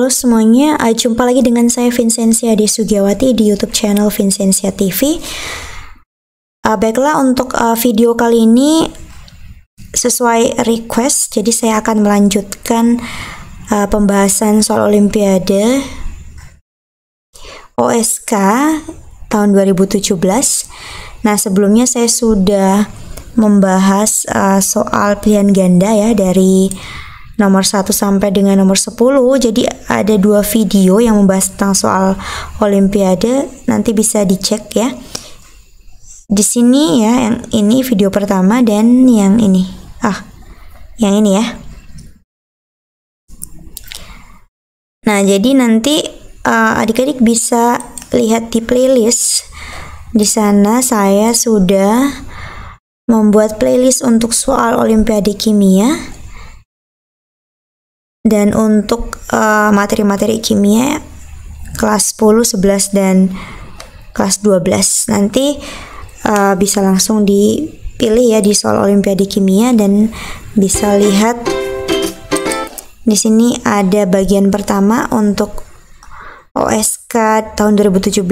Halo semuanya, jumpa lagi dengan saya Vincentia Desugiawati di YouTube channel Vincentia TV. Baiklah, untuk video kali ini sesuai request, jadi saya akan melanjutkan pembahasan soal Olimpiade OSK tahun 2017. Nah, sebelumnya saya sudah membahas soal pilihan ganda ya, dari nomor 1 sampai dengan nomor 10. Jadi ada 2 video yang membahas tentang soal Olimpiade, nanti bisa dicek ya. Di sini ya, yang ini video pertama dan yang ini. Yang ini ya. Nah, jadi nanti adik-adik bisa lihat di playlist. Di sana saya sudah membuat playlist untuk soal Olimpiade Kimia. Dan untuk materi-materi kimia kelas 10, 11, dan kelas 12 nanti bisa langsung dipilih ya di soal Olimpiade Kimia, dan bisa lihat di sini ada bagian pertama untuk OSK tahun 2017,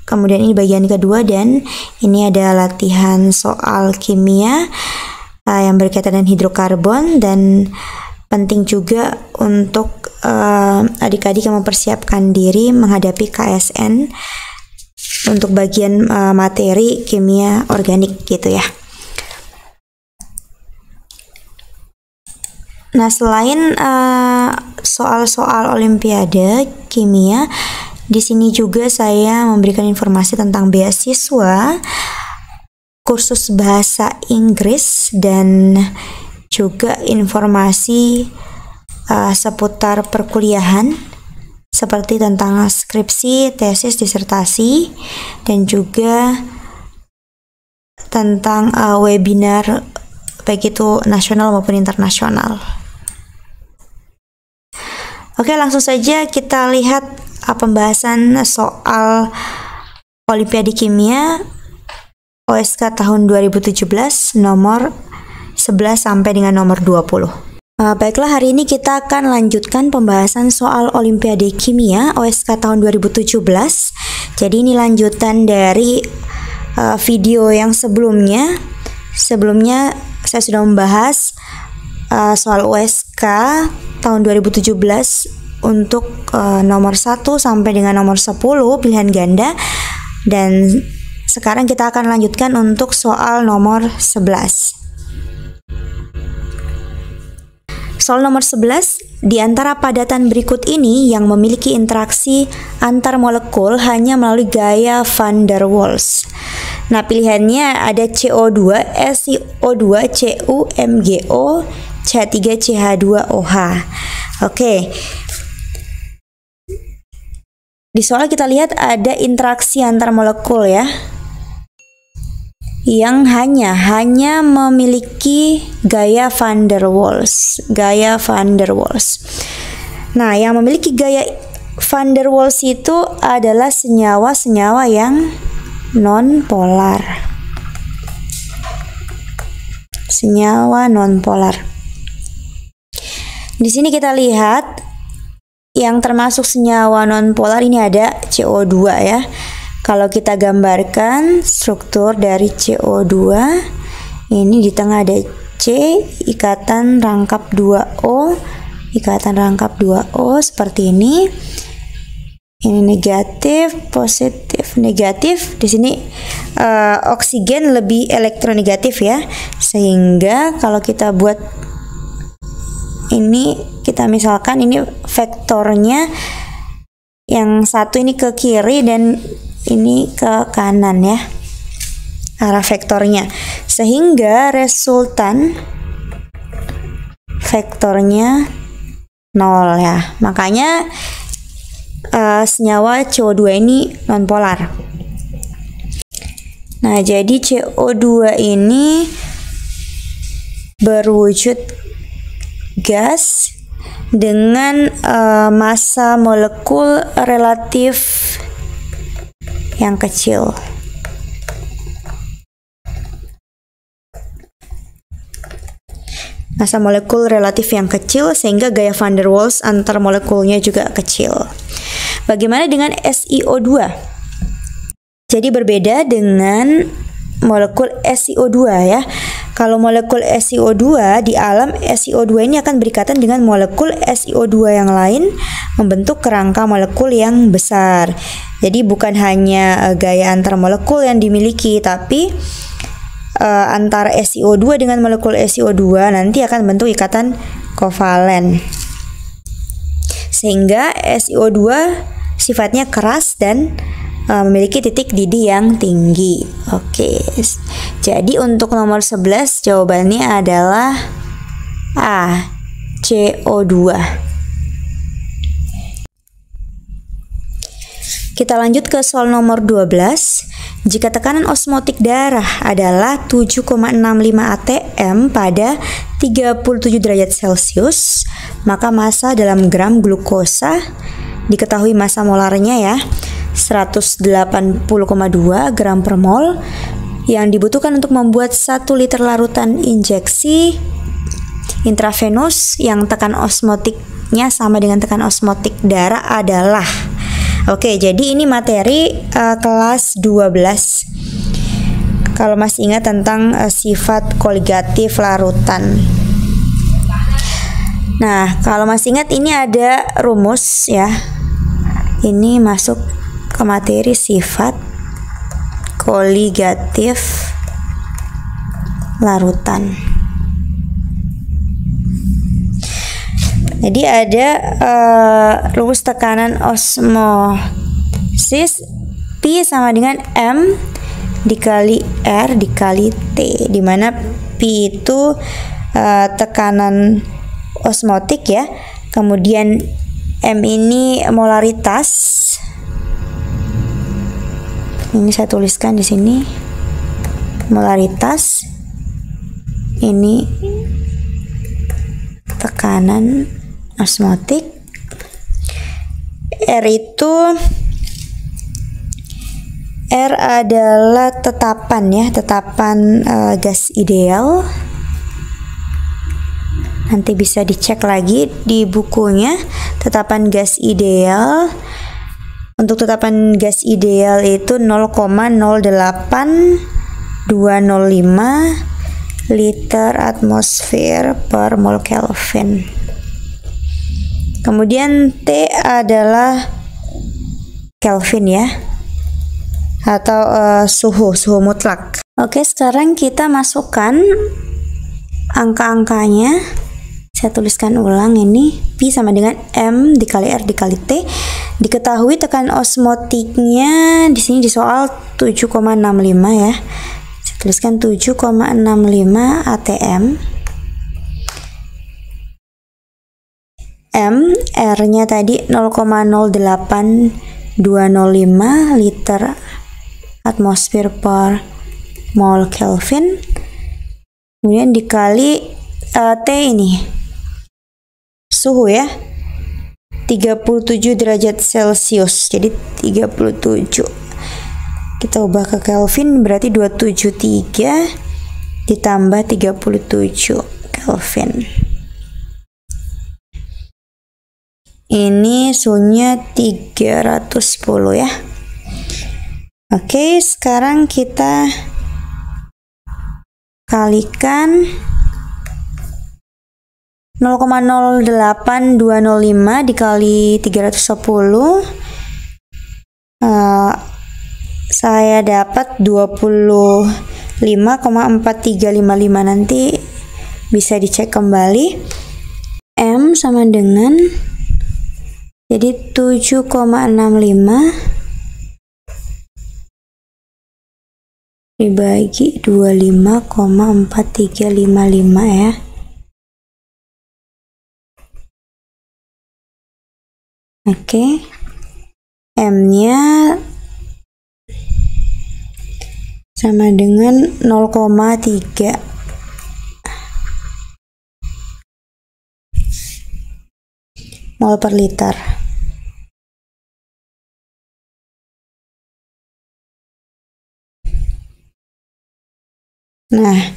kemudian ini bagian kedua, dan ini ada latihan soal kimia yang berkaitan dengan hidrokarbon. Dan penting juga untuk adik-adik yang mempersiapkan diri menghadapi KSN untuk bagian materi kimia organik gitu ya. Nah, selain soal-soal Olimpiade Kimia, di sini juga saya memberikan informasi tentang beasiswa, kursus bahasa Inggris, dan juga informasi seputar perkuliahan seperti tentang skripsi, tesis, disertasi, dan juga tentang webinar baik itu nasional maupun internasional. Oke, langsung saja kita lihat pembahasan soal Olimpiade Kimia OSK tahun 2017 nomor 11 sampai dengan nomor 20. Baiklah, hari ini kita akan lanjutkan pembahasan soal Olimpiade Kimia OSK tahun 2017. Jadi ini lanjutan dari video yang sebelumnya. Sebelumnya saya sudah membahas soal OSK tahun 2017 untuk nomor 1 sampai dengan nomor 10 pilihan ganda, dan sekarang kita akan lanjutkan untuk soal nomor 11. Soal nomor 11, di antara padatan berikut ini yang memiliki interaksi antar molekul hanya melalui gaya van der Waals. Nah, pilihannya ada CO2, SiO2, Cu, MgO, CH3, CH2OH. Oke. Di soal kita lihat ada interaksi antar molekul ya, yang hanya memiliki gaya van der Waals. Nah, yang memiliki gaya van der Waals itu adalah senyawa-senyawa yang non-polar. Senyawa non-polar. Di sini kita lihat yang termasuk senyawa non-polar ini ada CO2 ya. Kalau kita gambarkan struktur dari CO2, ini di tengah ada C, ikatan rangkap 2O, seperti ini. Ini negatif, positif, negatif. Di sini oksigen lebih elektronegatif ya, sehingga kalau kita buat ini, kita misalkan ini vektornya yang satu ini ke kiri dan ini ke kanan ya, arah vektornya, sehingga resultan vektornya 0 ya. Makanya senyawa CO2 ini nonpolar. Nah, jadi CO2 ini berwujud gas dengan massa molekul relatif yang kecil. massa molekul relatif yang kecil sehingga gaya van der Waals antar molekulnya juga kecil. Bagaimana dengan SiO2? Jadi berbeda dengan molekul SiO2 ya. Kalau molekul SiO2 di alam, SiO2 ini akan berikatan dengan molekul SiO2 yang lain membentuk kerangka molekul yang besar. Jadi bukan hanya gaya antar molekul yang dimiliki, tapi antara SiO2 dengan molekul SiO2 nanti akan bentuk ikatan kovalen. Sehingga SiO2 sifatnya keras dan memiliki titik didih yang tinggi. Oke. Jadi untuk nomor 11 jawabannya adalah A, CO2. Kita lanjut ke soal nomor 12. Jika tekanan osmotik darah adalah 7,65 atm pada 37 derajat Celcius, maka massa dalam gram glukosa, diketahui massa molarnya ya, 180,2 gram per mol, yang dibutuhkan untuk membuat 1 liter larutan injeksi intravenus yang tekan osmotiknya sama dengan tekan osmotik darah adalah. Oke, jadi ini materi kelas 12. Kalau masih ingat tentang sifat koligatif larutan. Nah, kalau masih ingat ini ada rumus ya. Ini masuk ke materi sifat koligatif larutan. Jadi ada rumus tekanan osmosis P sama dengan M dikali R dikali T, di mana P itu tekanan osmotik ya, kemudian M ini molaritas. Ini saya tuliskan di sini molaritas, ini tekanan osmotik. R adalah tetapan ya, tetapan gas ideal. Nanti bisa dicek lagi di bukunya, tetapan gas ideal. Untuk tetapan gas ideal itu 0,08205 liter atmosfer per mol Kelvin. Kemudian T adalah Kelvin ya, atau suhu mutlak. Oke, sekarang kita masukkan angka-angkanya. Saya tuliskan ulang ini. P sama dengan M dikali R dikali T. Diketahui tekanan osmotiknya di sini di soal 7,65 ya. Saya tuliskan 7,65 atm. M, R-nya tadi 0,08205 liter atmosfer per mol Kelvin. Kemudian dikali T ini suhu ya, 37 derajat Celcius. Jadi 37 kita ubah ke Kelvin, berarti 273 ditambah 37 Kelvin. Ini suhunya 310 ya. Oke, sekarang kita kalikan 0,08205 dikali 310. Saya dapat 25,4355. Nanti bisa dicek kembali. M sama dengan, jadi 7,65 dibagi 25,4355 ya. Oke, M-nya sama dengan 0,3 mol per liter. Nah,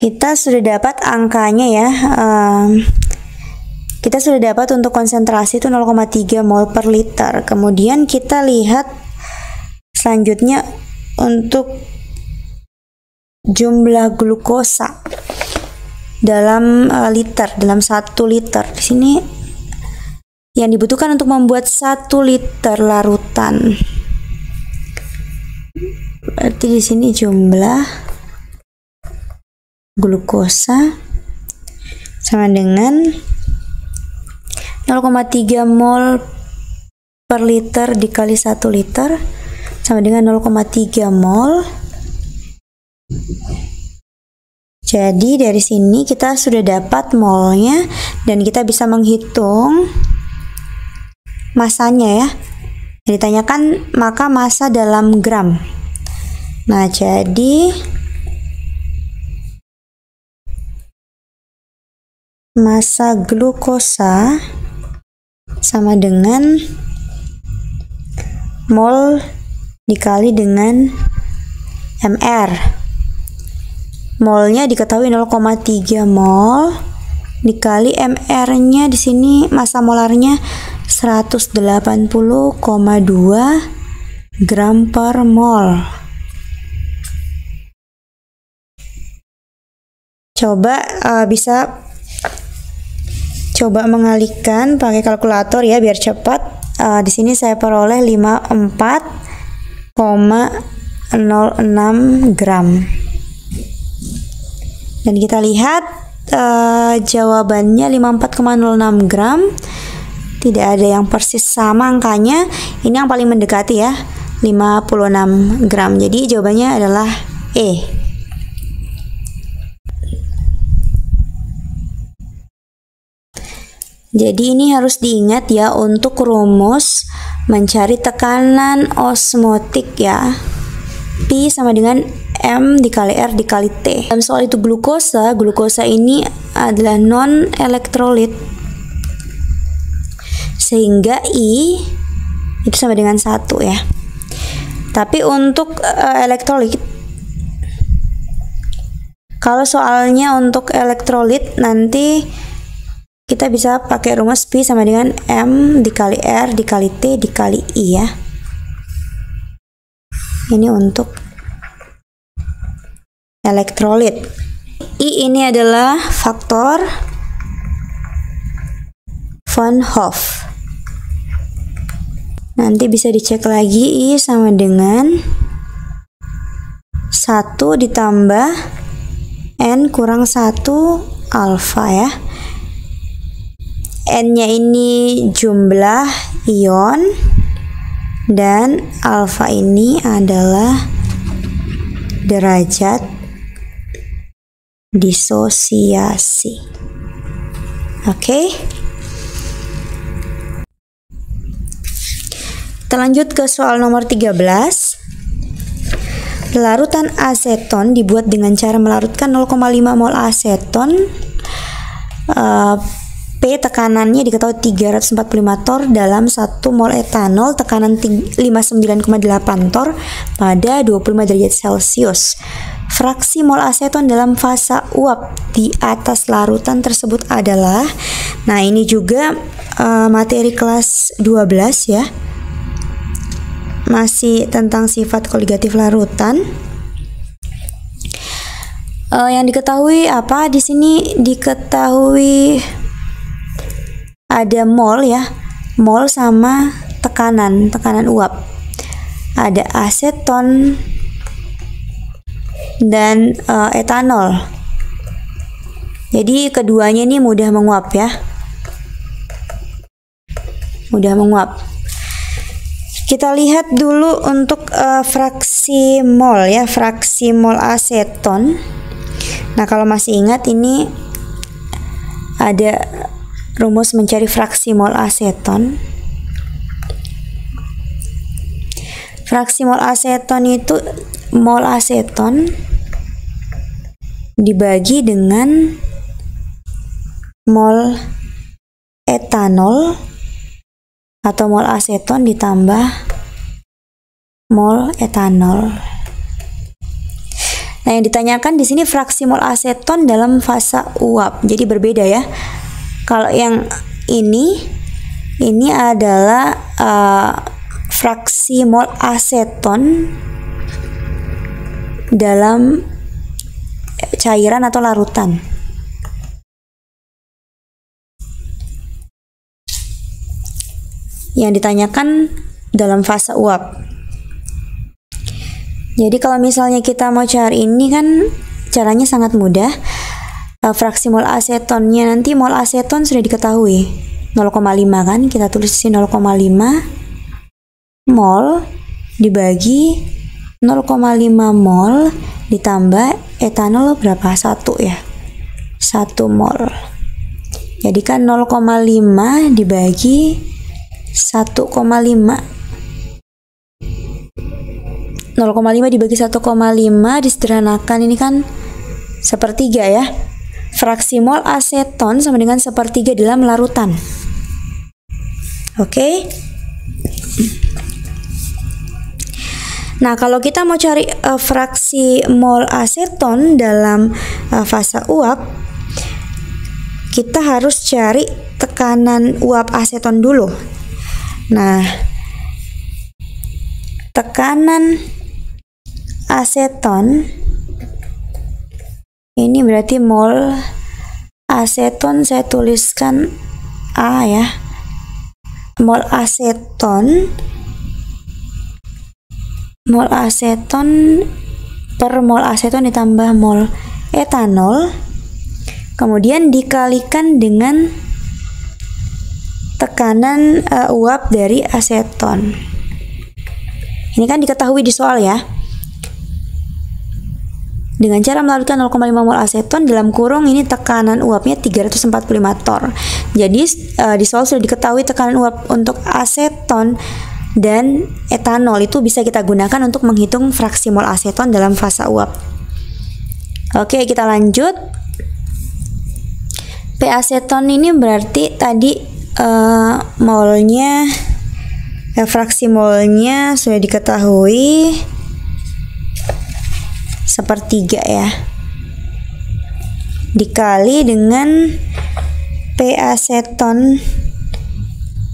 Kita sudah dapat angkanya ya. Kita sudah dapat untuk konsentrasi itu 0,3 mol per liter. Kemudian kita lihat selanjutnya untuk jumlah glukosa dalam liter, dalam 1 liter. Di sini yang dibutuhkan untuk membuat 1 liter larutan. Berarti di sini jumlah glukosa sama dengan 0,3 mol per liter dikali 1 liter sama dengan 0,3 mol. Jadi dari sini kita sudah dapat molnya dan kita bisa menghitung masanya ya. Ditanyakan maka massa dalam gram. Nah, jadi massa glukosa sama dengan mol dikali dengan mR. Molnya diketahui 0,3 mol dikali mR-nya di sini massa molarnya 180,2 gram per mol. Coba bisa coba mengalihkan pakai kalkulator ya biar cepat. Di sini saya peroleh 54,06 gram. Dan kita lihat jawabannya 54,06 gram. Tidak ada yang persis sama angkanya. Ini yang paling mendekati ya, 56 gram. Jadi jawabannya adalah E. Jadi ini harus diingat ya untuk rumus mencari tekanan osmotik ya. P sama dengan M dikali R dikali T. Dalam soal itu glukosa ini adalah non elektrolit. Sehingga I itu sama dengan 1 ya. Tapi untuk elektrolit, kalau soalnya untuk elektrolit nanti kita bisa pakai rumus P sama dengan M dikali R dikali T dikali I ya. Ini untuk elektrolit. I ini adalah faktor Van Hoff. Nanti bisa dicek lagi I sama dengan 1 ditambah N kurang 1 alfa ya. N-nya ini jumlah ion dan alfa ini adalah derajat disosiasi. Oke. Kita lanjut ke soal nomor 13. Larutan aseton dibuat dengan cara melarutkan 0,5 mol aseton. P tekanannya diketahui 345 torr dalam 1 mol etanol, tekanan 59,8 torr pada 25 derajat Celcius. Fraksi mol aseton dalam fase uap di atas larutan tersebut adalah, nah ini juga materi kelas 12 ya. Masih tentang sifat koligatif larutan. Yang diketahui apa di sini? Diketahui ada mol ya, mol sama tekanan uap. Ada aseton dan etanol. Jadi keduanya ini mudah menguap ya. Mudah menguap. Kita lihat dulu untuk fraksi mol ya, fraksi mol aseton. Nah, kalau masih ingat ini ada rumus mencari fraksi mol aseton. Fraksi mol aseton itu mol aseton dibagi dengan mol etanol atau mol aseton ditambah mol etanol. Nah, Nah, yang ditanyakan di sini fraksi mol aseton dalam fase uap. Jadi berbeda ya. Kalau yang ini adalah fraksi mol aseton dalam cairan atau larutan. Yang ditanyakan dalam fase uap. Jadi kalau misalnya kita mau cari ini kan caranya sangat mudah. Fraksi mol asetonnya nanti, mol aseton sudah diketahui 0,5 kan, kita tulis di sini 0,5 mol dibagi 0,5 mol ditambah etanol berapa? 1 ya, 1 mol. Jadi kan 0,5 dibagi 1,5, 0,5 dibagi 1,5 disederhanakan, ini kan sepertiga ya. Fraksi mol aseton sama dengan sepertiga dalam larutan. Oke. Nah, kalau kita mau cari fraksi mol aseton dalam fase uap, kita harus cari tekanan uap aseton dulu. Nah, tekanan aseton ini berarti mol aseton, saya tuliskan A ya. Mol aseton per mol aseton ditambah mol etanol, kemudian dikalikan dengan tekanan uap dari aseton. Ini kan diketahui di soal ya. Dengan cara melarutkan 0,5 mol aseton dalam kurung, ini tekanan uapnya 345 torr. Jadi di soal sudah diketahui tekanan uap untuk aseton dan etanol, itu bisa kita gunakan untuk menghitung fraksi mol aseton dalam fase uap. Oke, kita lanjut. P aseton ini berarti tadi molnya, fraksi molnya sudah diketahui sepertiga ya, dikali dengan P aseton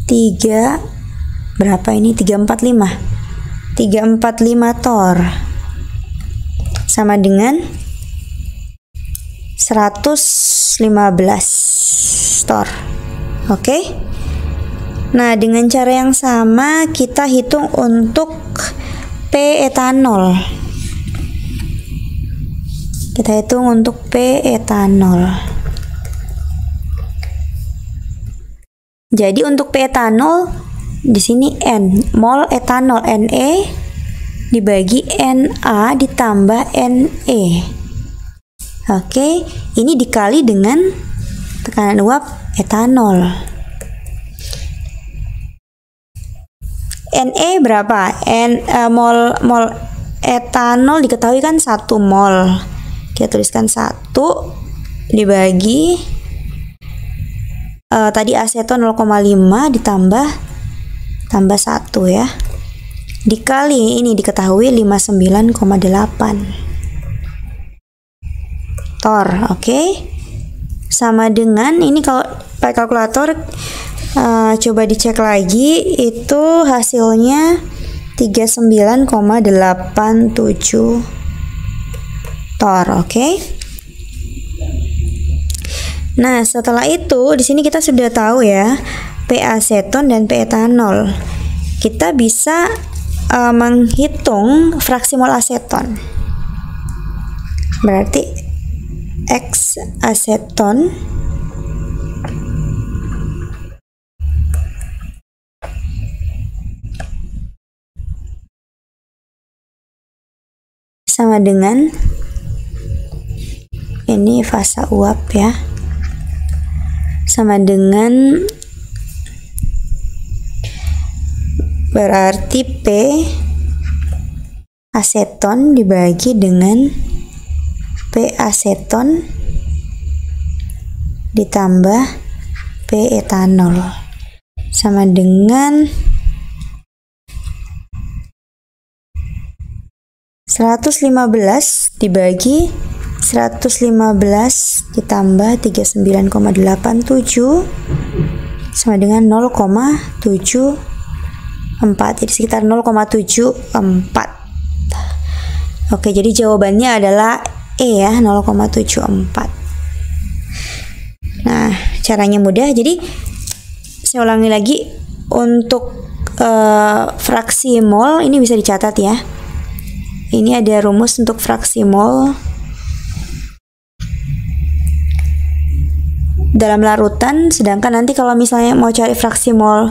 3 berapa ini, 345 torr sama dengan 115 torr. Oke. Nah, dengan cara yang sama kita hitung untuk P etanol. Kita hitung untuk P etanol. Jadi untuk P etanol di sini N, mol etanol Ne dibagi Na ditambah Ne. Oke, ini dikali dengan tekanan uap etanol. Ne berapa? Mol etanol diketahui kan 1 mol. Kita tuliskan 1 dibagi tadi aseton 0,5 ditambah 1 ya. Dikali ini diketahui 59,8 torr. Oke. Sama dengan ini, kalau pakai kalkulator coba dicek lagi, itu hasilnya 39,87 torr. Oke. Nah, setelah itu di sini kita sudah tahu ya P aseton dan P etanol. Kita bisa menghitung fraksi mol aseton. Berarti X aseton sama dengan ini fase uap ya, sama dengan berarti P aseton dibagi dengan P aseton ditambah P etanol sama dengan 115 dibagi 115 ditambah 39,87 sama dengan 0,74. Jadi sekitar 0,74. Oke, jadi jawabannya adalah E ya, 0,74. Nah, caranya mudah. Jadi saya ulangi lagi, untuk fraksi mol ini bisa dicatat ya. Ini ada rumus untuk fraksi mol dalam larutan, sedangkan nanti kalau misalnya mau cari fraksi mol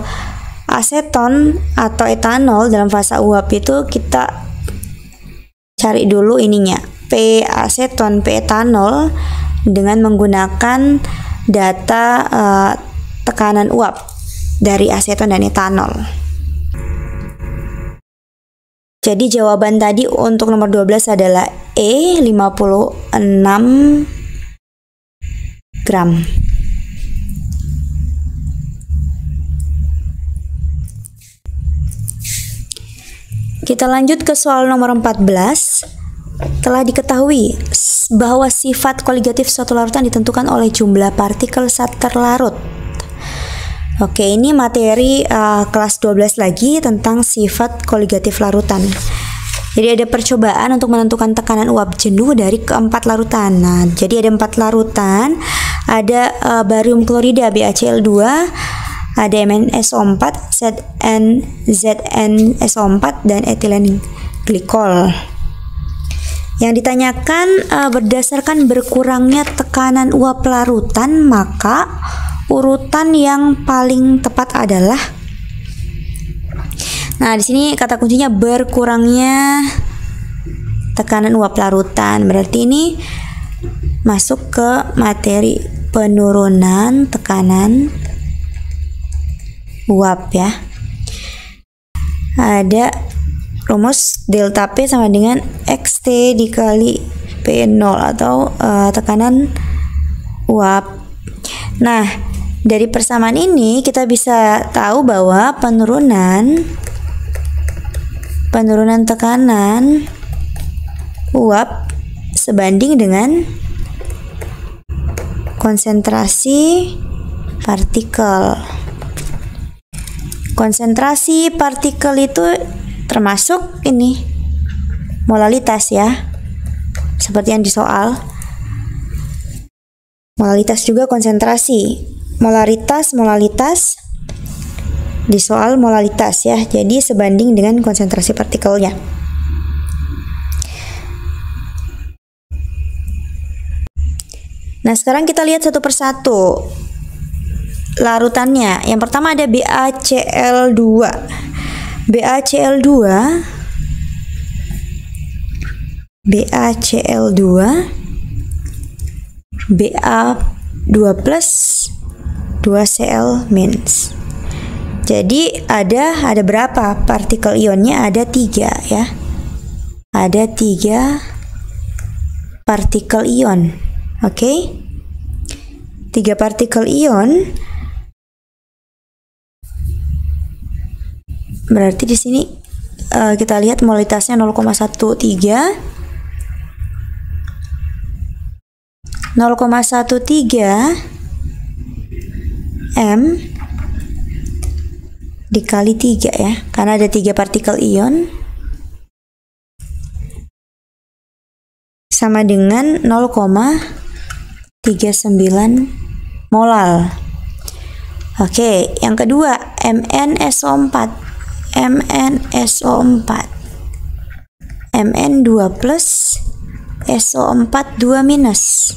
aseton atau etanol dalam fasa uap itu kita cari dulu ininya, P aseton, P etanol, dengan menggunakan data tekanan uap dari aseton dan etanol. Jadi jawaban tadi untuk nomor 12 adalah E, 56 gram. Kita lanjut ke soal nomor 14. Telah diketahui bahwa sifat koligatif suatu larutan ditentukan oleh jumlah partikel saat terlarut. Oke, ini materi kelas 12 lagi tentang sifat koligatif larutan. Jadi ada percobaan untuk menentukan tekanan uap jenuh dari keempat larutan. Nah, jadi ada 4 larutan, ada barium klorida BaCl2, ada MnSO4, ZnSO4, dan etilen glikol. Yang ditanyakan berdasarkan berkurangnya tekanan uap larutan, maka urutan yang paling tepat adalah, nah di sini kata kuncinya berkurangnya tekanan uap larutan. Berarti ini masuk ke materi penurunan tekanan uap ya. Ada rumus delta P sama dengan XT dikali P0 atau tekanan uap. Nah, dari persamaan ini kita bisa tahu bahwa penurunan tekanan uap sebanding dengan konsentrasi partikel. Konsentrasi partikel itu termasuk ini molalitas ya, seperti yang di soal. Molalitas juga konsentrasi, molaritas di soal molalitas ya, jadi sebanding dengan konsentrasi partikelnya. Nah, sekarang kita lihat satu persatu larutannya. Yang pertama ada BaCl2. BaCl2 Ba2 plus 2Cl minus. Jadi ada berapa partikel ionnya? Ada 3 ya. Ada 3 partikel ion. Oke. 3 partikel ion. Berarti di sini kita lihat molalitasnya 0,13 M dikali 3 ya, karena ada 3 partikel ion, sama dengan 0,39 molal. Oke, yang kedua MnSO4. Mn2 plus SO4 2 minus.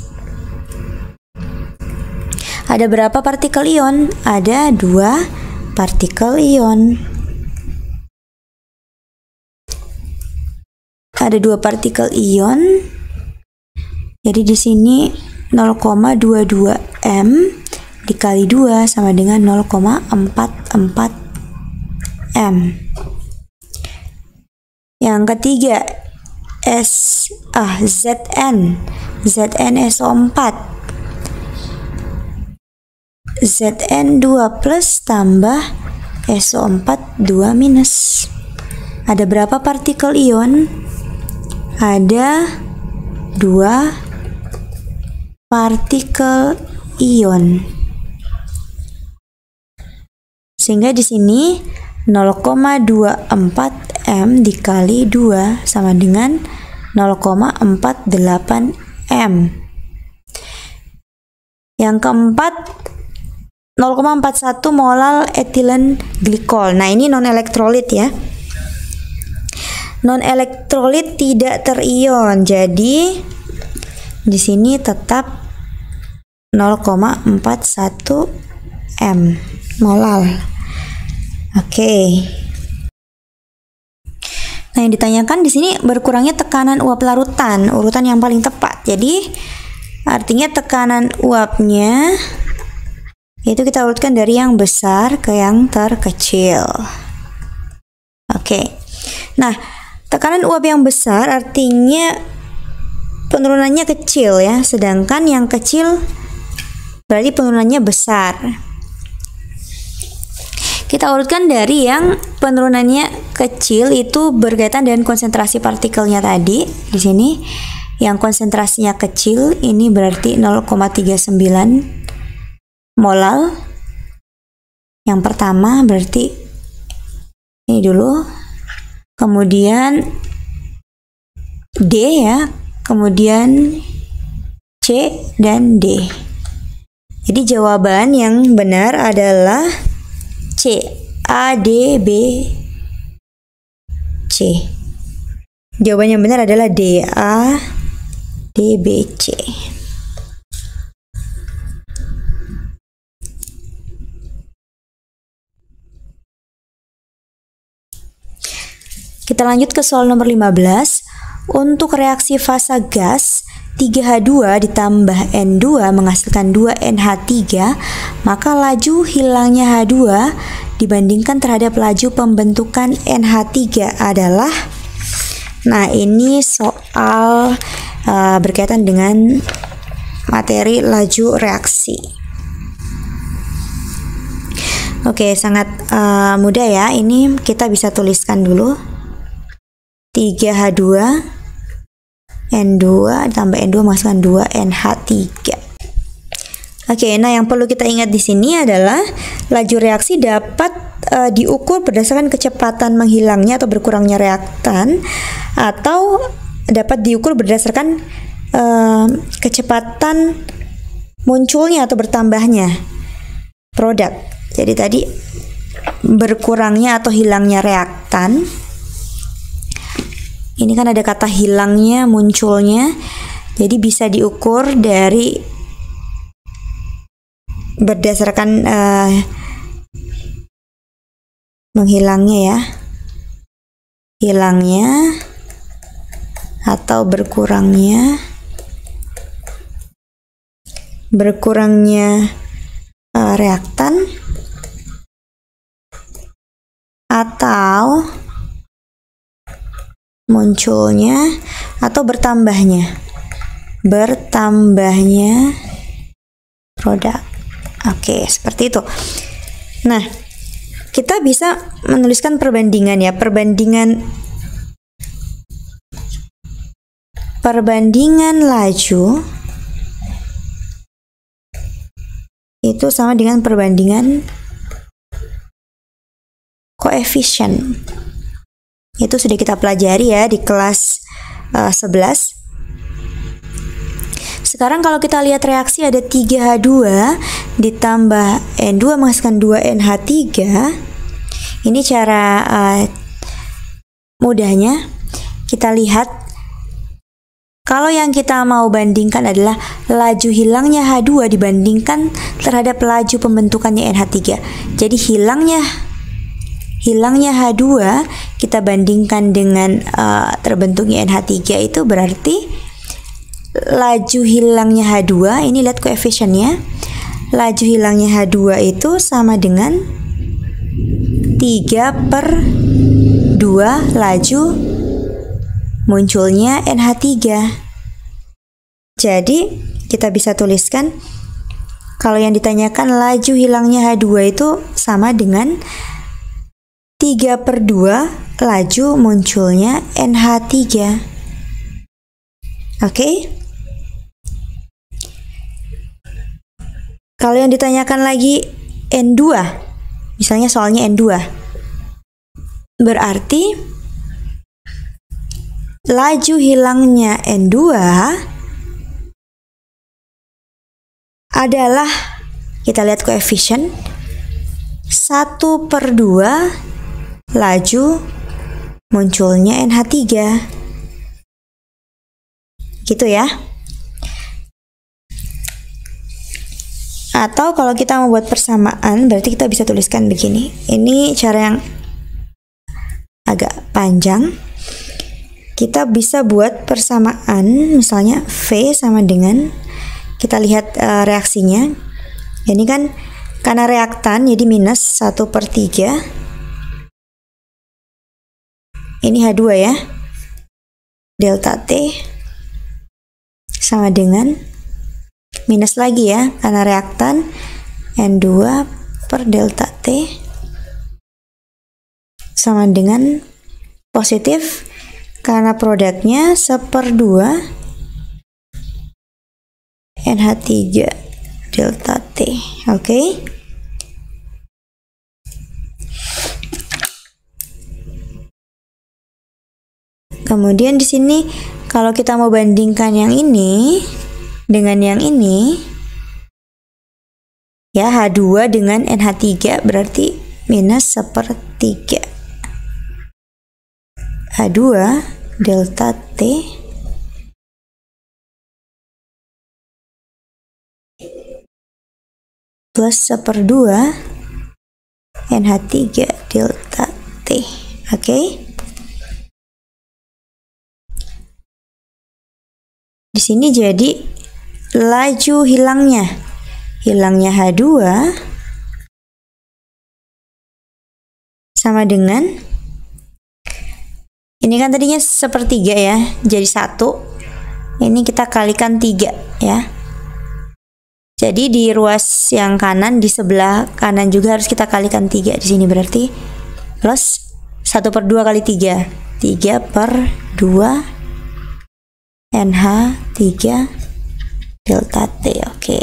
Ada berapa partikel ion? Ada 2 partikel ion. Ada 2 partikel ion. Jadi di sini 0,22 M dikali 2 sama dengan 0,44 M. Yang ketiga ZnSO4. Zn2 plus tambah SO4 2 minus. Ada berapa partikel ion? ada 2 partikel ion. Sehingga di sini 0,24 M dikali 2 sama dengan 0,48 M. Yang keempat, 0,41 molal etilen glikol. Nah, ini non-elektrolit ya. Non-elektrolit tidak terion. Jadi di sini tetap 0,41 M molal. Oke. Nah, yang ditanyakan di sini berkurangnya tekanan uap larutan, urutan yang paling tepat. Jadi artinya tekanan uapnya itu kita urutkan dari yang besar ke yang terkecil. Oke. Nah, tekanan uap yang besar artinya penurunannya kecil ya, sedangkan yang kecil berarti penurunannya besar. Kita urutkan dari yang penurunannya kecil itu berkaitan dengan konsentrasi partikelnya tadi. Di sini yang konsentrasinya kecil ini berarti 0,39 molal. Yang pertama berarti ini dulu. Kemudian D ya, kemudian C dan D. Jadi jawaban yang benar adalah C, A, D, B, C. Jawaban yang benar adalah D, A, D, B, C. Kita lanjut ke soal nomor 15. Untuk reaksi fasa gas 3H2 ditambah N2 menghasilkan 2NH3, maka laju hilangnya H2 dibandingkan terhadap laju pembentukan NH3 adalah. Nah, ini soal berkaitan dengan materi laju reaksi. Oke, sangat mudah ya. Ini kita bisa tuliskan dulu. 3H2 N2 tambah N2 menghasilkan 2NH3. Oke, nah yang perlu kita ingat di sini adalah laju reaksi dapat diukur berdasarkan kecepatan menghilangnya atau berkurangnya reaktan, atau dapat diukur berdasarkan kecepatan munculnya atau bertambahnya produk. Jadi tadi berkurangnya atau hilangnya reaktan. Ini kan ada kata hilangnya, munculnya. Jadi bisa diukur dari berdasarkan menghilangnya ya. Hilangnya atau berkurangnya reaktan atau munculnya atau bertambahnya produk. Oke, seperti itu. Nah, kita bisa menuliskan perbandingan ya, perbandingan laju itu sama dengan perbandingan koefisien. Itu sudah kita pelajari ya di kelas 11. Sekarang kalau kita lihat reaksi ada 3H2 ditambah N2 menghasilkan 2NH3. Ini cara mudahnya kita lihat. Kalau yang kita mau bandingkan adalah laju hilangnya H2 dibandingkan terhadap laju pembentukannya NH3. Jadi hilangnya H2 kita bandingkan dengan terbentuknya NH3, itu berarti laju hilangnya H2, ini lihat koefisiennya, laju hilangnya H2 itu sama dengan 3/2 laju munculnya NH3. Jadi kita bisa tuliskan kalau yang ditanyakan laju hilangnya H2 itu sama dengan 3/2 laju munculnya NH3. Oke. Kalau yang ditanyakan lagi N2, misalnya soalnya N2, berarti laju hilangnya N2 adalah, kita lihat koefisien 1/2 laju munculnya NH3. Gitu ya. Atau kalau kita mau buat persamaan, berarti kita bisa tuliskan begini. Ini cara yang agak panjang. Kita bisa buat persamaan, misalnya V sama dengan, kita lihat reaksinya. Ini kan karena reaktan, jadi minus 1/3. Ini H2 ya. Delta T sama dengan minus lagi ya, karena reaktan, N2 per delta T sama dengan positif karena produknya 1/2 NH3 delta T. Oke. Kemudian di sini kalau kita mau bandingkan yang ini dengan yang ini, ya, H2 dengan NH3 berarti minus 1/3. H2 delta T plus 1/2 NH3 delta T. Oke. Di sini jadi laju hilangnya H2 sama dengan, ini kan tadinya 1/3 ya, jadi 1. Ini kita kalikan 3 ya. Jadi di ruas yang kanan, di sebelah kanan juga harus kita kalikan 3 di sini, berarti plus 1/2 kali 3. 3/2 NH3 delta T. Oke.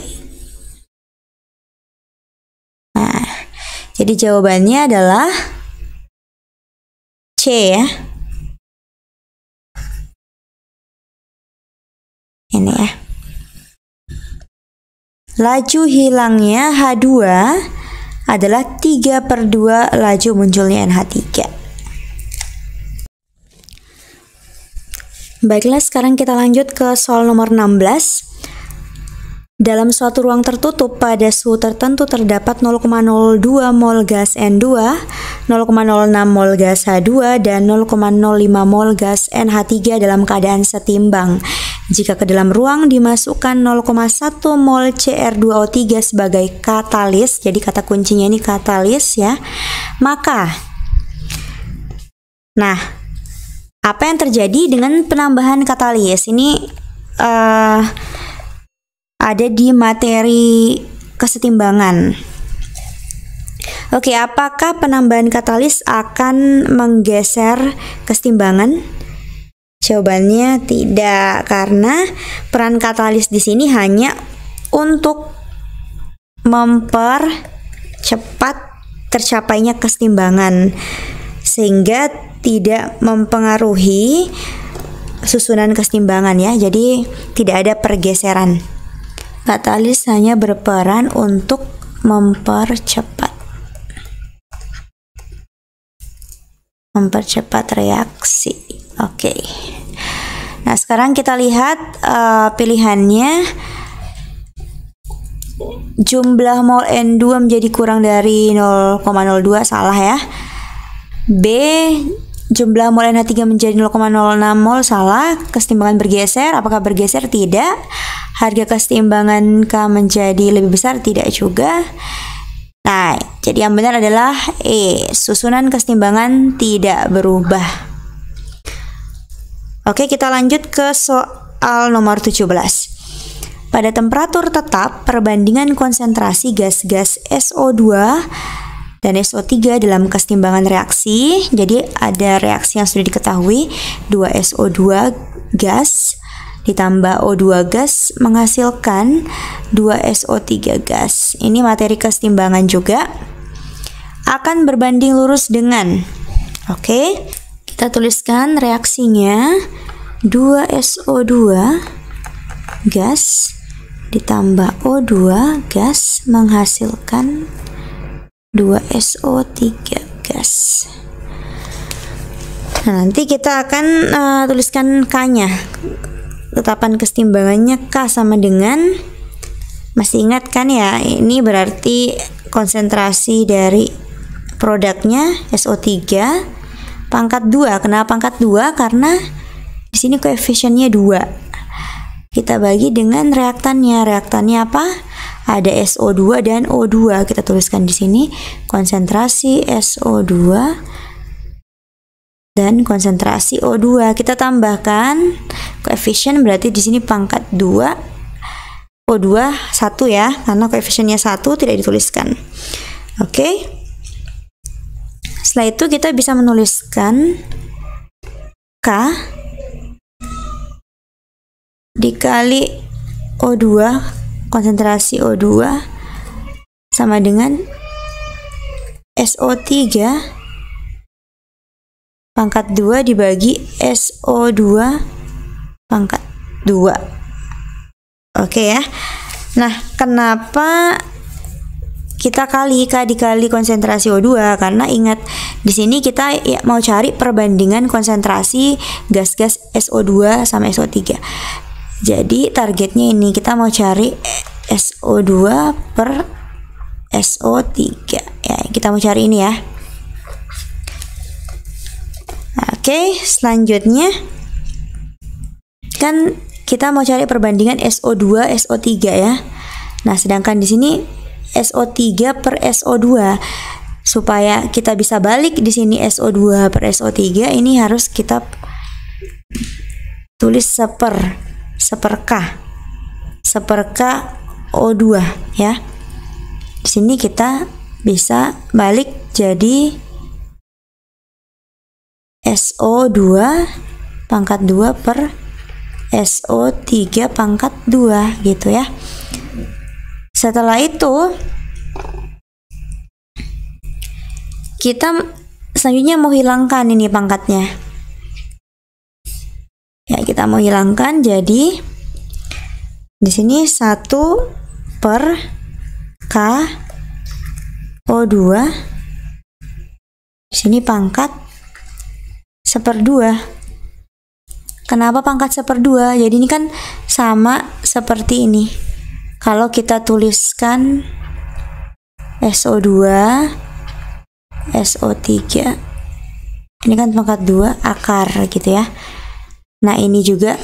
Nah, jadi jawabannya adalah C ya. Ini ya. Laju hilangnya H2 adalah 3/2 laju munculnya NH3. Baiklah, sekarang kita lanjut ke soal nomor 16. Dalam suatu ruang tertutup pada suhu tertentu terdapat 0,02 mol gas N2, 0,06 mol gas H2, dan 0,05 mol gas NH3 dalam keadaan setimbang. Jika ke dalam ruang dimasukkan 0,1 mol Cr2O3 sebagai katalis, jadi kata kuncinya ini katalis ya, maka, nah, apa yang terjadi dengan penambahan katalis? Ini ada di materi kesetimbangan. Oke, apakah penambahan katalis akan menggeser kesetimbangan? Jawabannya tidak, karena peran katalis di sini hanya untuk mempercepat tercapainya kesetimbangan, sehingga tidak mempengaruhi susunan kesetimbangan ya. Jadi tidak ada pergeseran. Katalis hanya berperan untuk mempercepat reaksi. Oke. Nah, sekarang kita lihat pilihannya. Jumlah mol N2 menjadi kurang dari 0,02, salah ya. B, jumlah mol NH3 menjadi 0,06 mol, salah. Kesetimbangan bergeser, apakah bergeser? Tidak. Harga kesetimbangan K menjadi lebih besar? Tidak juga. Nah, jadi yang benar adalah E, susunan kesetimbangan tidak berubah. Oke, kita lanjut ke soal nomor 17. Pada temperatur tetap, perbandingan konsentrasi gas-gas SO2 dan SO3 dalam kesetimbangan reaksi. Jadi ada reaksi yang sudah diketahui, 2SO2 gas ditambah O2 gas menghasilkan 2SO3 gas. Ini materi kesetimbangan juga. Akan berbanding lurus dengan, oke, kita tuliskan reaksinya 2SO2 gas ditambah O2 gas menghasilkan 2SO3 gas. Nah, nanti kita akan tuliskan K-nya. Tetapan kesetimbangannya K sama dengan, masih ingat kan ya, ini berarti konsentrasi dari produknya SO3 pangkat 2. Kenapa pangkat 2? Karena di sini koefisiennya 2. Kita bagi dengan reaktannya. Reaktannya apa? Ada SO2 dan O2. Kita tuliskan di sini konsentrasi SO2 dan konsentrasi O2. Kita tambahkan koefisien, berarti di sini pangkat 2, O2 1 ya, karena koefisiennya 1 tidak dituliskan. Oke. Setelah itu kita bisa menuliskan K dikali O2, konsentrasi O2 sama dengan SO3 pangkat 2 dibagi SO2 pangkat 2. Oke ya. Nah, kenapa kita kali K dikali konsentrasi O2? Karena ingat, di sini kita ya mau cari perbandingan konsentrasi gas-gas SO2 sama SO3. Jadi targetnya ini kita mau cari SO2 per SO3 ya, kita mau cari ini ya. Oke, selanjutnya kan kita mau cari perbandingan SO2 SO3 ya. Nah, sedangkan di sini SO3 per SO2, supaya kita bisa balik di sini SO2 per SO3, ini harus kita tulis seper K O2 ya. Di sini kita bisa balik jadi SO2 pangkat 2 per SO3 pangkat 2 gitu ya. Setelah itu kita selanjutnya mau hilangkan ini pangkatnya. Ya, kita mau hilangkan, jadi di sini 1 per K O2, di sini pangkat 1/2. Kenapa pangkat 1/2? Jadi ini kan sama seperti ini. Kalau kita tuliskan SO2 SO3, ini kan pangkat 2 akar gitu ya. Nah, ini juga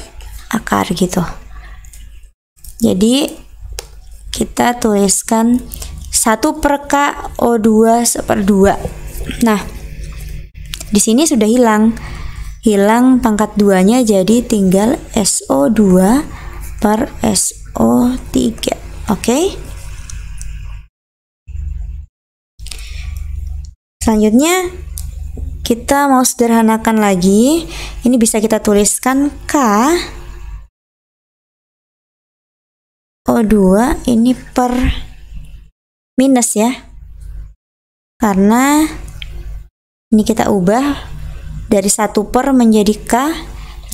akar gitu. Jadi kita tuliskan 1 per K O2 1/2. Nah, di sini sudah hilang pangkat 2-nya, jadi tinggal SO2 per SO3. Oke. Selanjutnya kita mau sederhanakan lagi. Ini bisa kita tuliskan K O2 ini per minus ya, karena ini kita ubah dari 1 per menjadi K,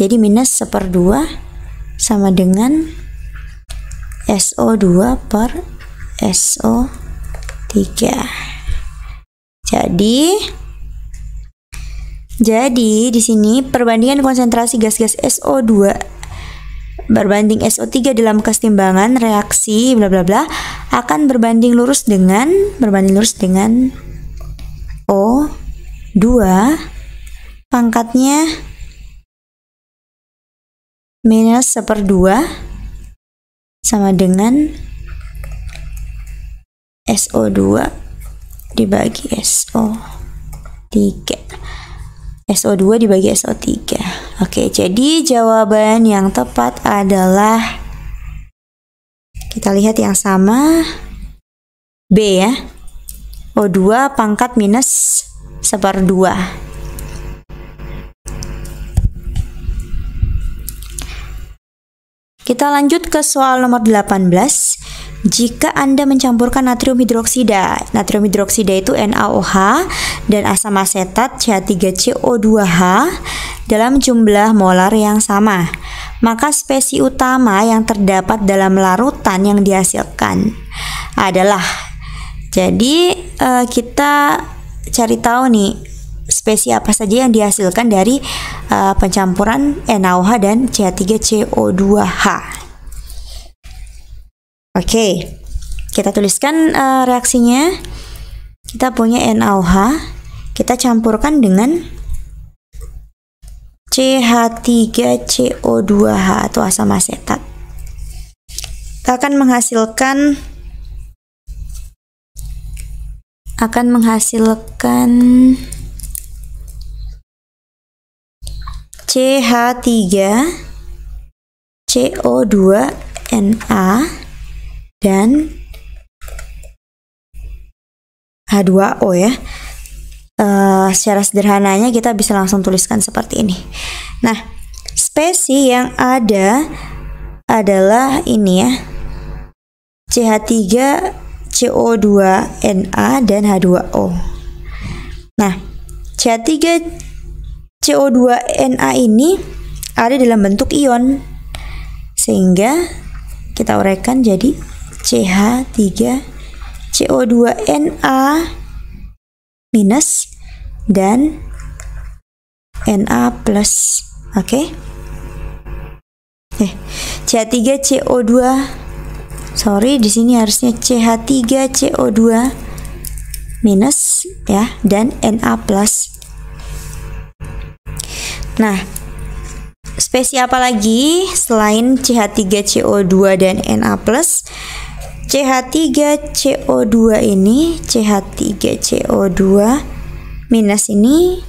jadi minus 1/2 sama dengan SO2 per SO3. Jadi di sini perbandingan konsentrasi gas-gas SO2 berbanding SO3 dalam kesetimbangan reaksi bla bla bla akan berbanding lurus dengan O2 pangkatnya minus 1/2 sama dengan SO2 dibagi SO3. SO2 dibagi SO3. Oke, jadi jawaban yang tepat adalah, kita lihat yang sama, B ya. O2 pangkat minus 1/2. Kita lanjut ke soal nomor 18. Jika Anda mencampurkan natrium hidroksida itu NaOH dan asam asetat CH3CO2H dalam jumlah molar yang sama, maka spesi utama yang terdapat dalam larutan yang dihasilkan adalah, jadi kita cari tahu nih spesi apa saja yang dihasilkan dari pencampuran NaOH dan CH3CO2H. Oke, kita tuliskan reaksinya. Kita punya NaOH, kita campurkan dengan CH3CO2H atau asam asetat. Kita akan menghasilkan CH3CO2Na dan H2O ya. Secara sederhananya kita bisa langsung tuliskan seperti ini. Nah, spesi yang ada adalah ini ya, CH3CO2Na dan H2O. Nah, CH3CO2Na ini ada dalam bentuk ion, sehingga kita uraikan jadi CH3CO2Na minus dan Na plus. Oke. CH3CO2, di sini harusnya CH3CO2 minus ya, dan Na plus. Nah, spesi apa lagi selain CH3CO2 dan Na plus? CH3CO2 ini, CH3CO2 minus ini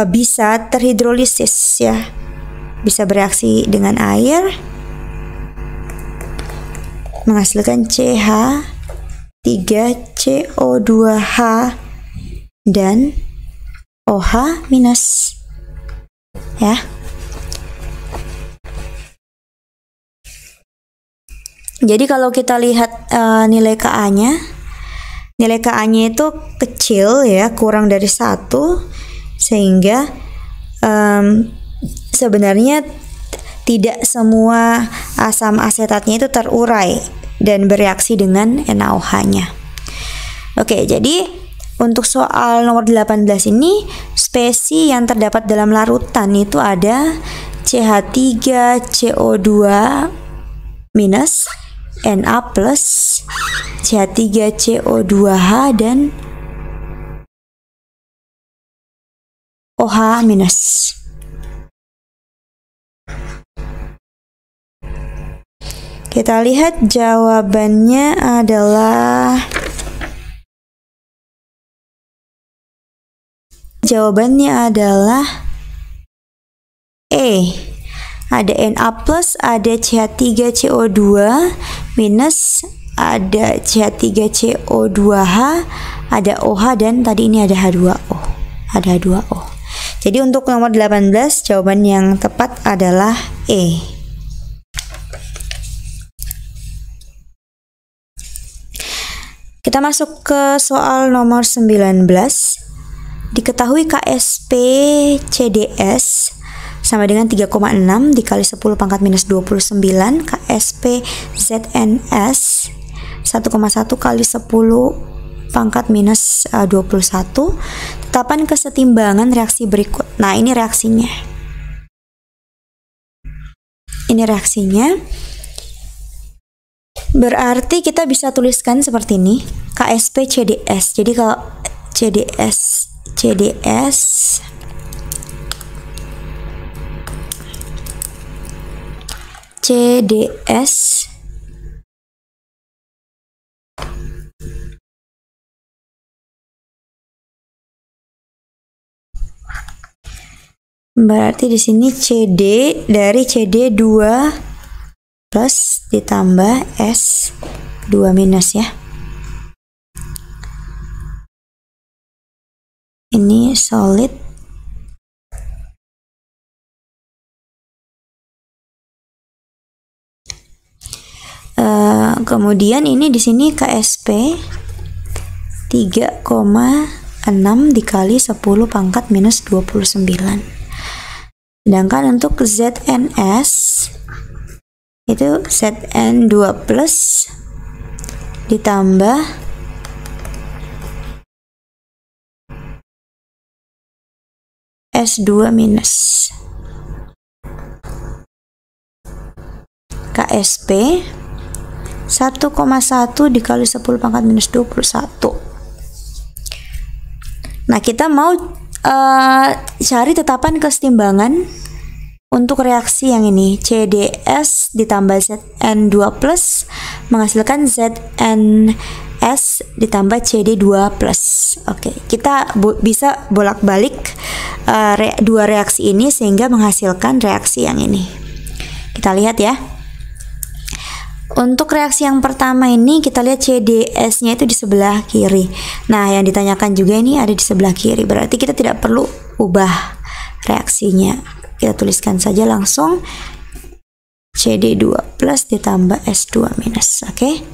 bisa terhidrolisis ya, bisa bereaksi dengan air menghasilkan CH3CO2H dan OH minus ya. Jadi kalau kita lihat nilai Ka-nya itu kecil ya, kurang dari 1, sehingga sebenarnya tidak semua asam asetatnya itu terurai dan bereaksi dengan NaOH-nya. Oke, jadi untuk soal nomor 18 ini, spesi yang terdapat dalam larutan itu ada CH3CO2 minus, Na plus, CH3CO2H dan OH minus. Kita lihat jawabannya adalah E. Ada Na plus, ada CH3CO2 minus, ada CH3CO2H, ada OH, dan tadi ini ada H2O. Jadi untuk nomor 18 jawaban yang tepat adalah E. Kita masuk ke soal nomor 19. Diketahui KSP CDS sama dengan 3,6 dikali 10 pangkat minus 29, KSP ZNS 1,1 kali 10 pangkat minus 21. Tetapkan kesetimbangan reaksi berikut. Nah, ini reaksinya. Berarti kita bisa tuliskan seperti ini, KSP CDS. Jadi kalau CDS berarti di sini CD dari CD 2 plus ditambah S 2 minus ya. Ini solid kemudian ini di sini KSP 3,6 dikali 10 pangkat minus 29. Sedangkan untuk ZNS itu ZN2 plus ditambah S2 minus. KSP 1,1 dikali 10 pangkat minus 21. Nah, kita mau cari tetapan kesetimbangan untuk reaksi yang ini. CDS ditambah ZN2 plus menghasilkan ZNS ditambah CD2 plus. Oke, kita bisa bolak-balik dua reaksi ini sehingga menghasilkan reaksi yang ini. Kita lihat ya. Untuk reaksi yang pertama ini kita lihat CDS-nya itu di sebelah kiri. Nah, yang ditanyakan juga ini ada di sebelah kiri. Berarti kita tidak perlu ubah reaksinya. Kita tuliskan saja langsung CD2 plus ditambah S2 minus. Oke.